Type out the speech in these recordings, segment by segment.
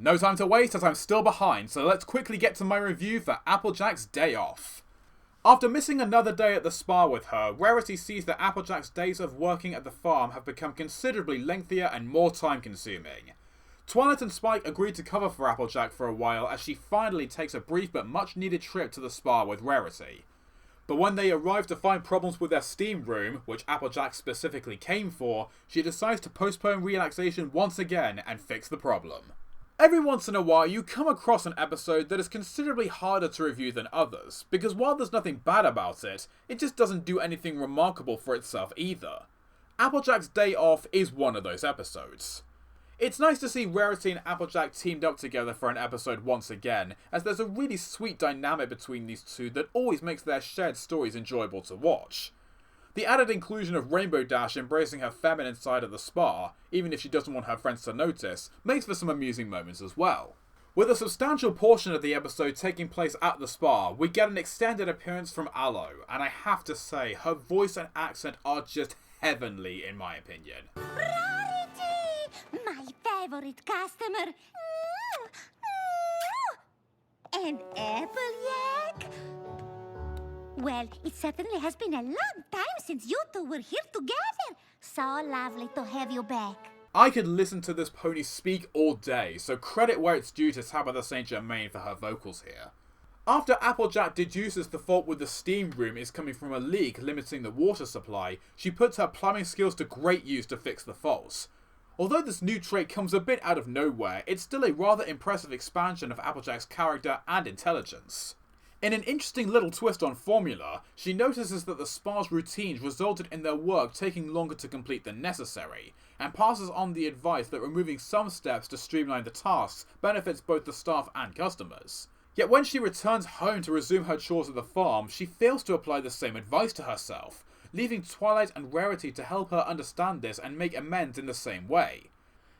No time to waste as I'm still behind, so let's quickly get to my review for Applejack's Day Off. After missing another day at the spa with her, Rarity sees that Applejack's days of working at the farm have become considerably lengthier and more time consuming. Twilight and Spike agree to cover for Applejack for a while as she finally takes a brief but much needed trip to the spa with Rarity. But when they arrive to find problems with their steam room, which Applejack specifically came for, she decides to postpone relaxation once again and fix the problem. Every once in a while you come across an episode that is considerably harder to review than others, because while there's nothing bad about it, it just doesn't do anything remarkable for itself either. Applejack's Day Off is one of those episodes. It's nice to see Rarity and Applejack teamed up together for an episode once again, as there's a really sweet dynamic between these two that always makes their shared stories enjoyable to watch. The added inclusion of Rainbow Dash embracing her feminine side at the spa, even if she doesn't want her friends to notice, makes for some amusing moments as well. With a substantial portion of the episode taking place at the spa, we get an extended appearance from Aloe, and I have to say, her voice and accent are just heavenly in my opinion. Rarity! My favorite customer! And Applejack! Well, it certainly has been a long time since you two were here together. So lovely to have you back. I could listen to this pony speak all day, so credit where it's due to Tabitha St. Germain for her vocals here. After Applejack deduces the fault with the steam room is coming from a leak limiting the water supply, she puts her plumbing skills to great use to fix the faults. Although this new trait comes a bit out of nowhere, it's still a rather impressive expansion of Applejack's character and intelligence. In an interesting little twist on formula, she notices that the spa's routines resulted in their work taking longer to complete than necessary, and passes on the advice that removing some steps to streamline the tasks benefits both the staff and customers. Yet when she returns home to resume her chores at the farm, she fails to apply the same advice to herself, leaving Twilight and Rarity to help her understand this and make amends in the same way.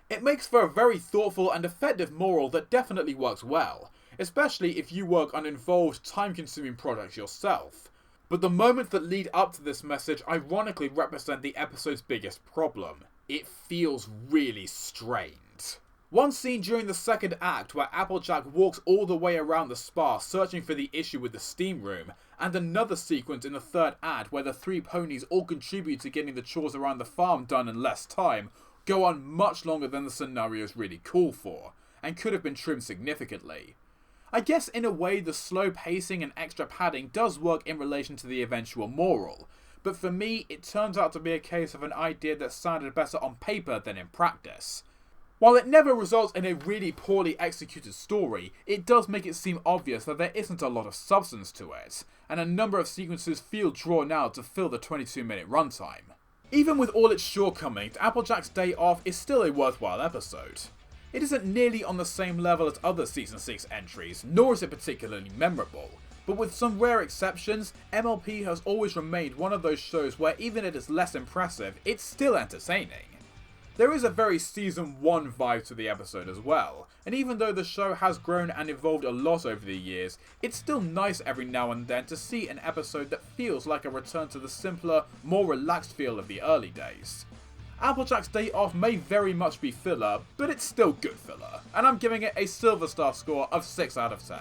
It makes for a very thoughtful and effective moral that definitely works well, especially if you work on involved, time-consuming projects yourself. But the moments that lead up to this message ironically represent the episode's biggest problem. It feels really strained. One scene during the second act where Applejack walks all the way around the spa searching for the issue with the steam room, and another sequence in the third act where the three ponies all contribute to getting the chores around the farm done in less time, go on much longer than the scenarios really call for, and could have been trimmed significantly. I guess in a way the slow pacing and extra padding does work in relation to the eventual moral, but for me it turns out to be a case of an idea that sounded better on paper than in practice. While it never results in a really poorly executed story, it does make it seem obvious that there isn't a lot of substance to it, and a number of sequences feel drawn out to fill the 22-minute runtime. Even with all its shortcomings, Applejack's Day Off is still a worthwhile episode. It isn't nearly on the same level as other Season 6 entries, nor is it particularly memorable, but with some rare exceptions, MLP has always remained one of those shows where even if it is less impressive, it's still entertaining. There is a very Season 1 vibe to the episode as well, and even though the show has grown and evolved a lot over the years, it's still nice every now and then to see an episode that feels like a return to the simpler, more relaxed feel of the early days. Applejack's Day Off may very much be filler, but it's still good filler, and I'm giving it a Silver Star score of 6 out of 10.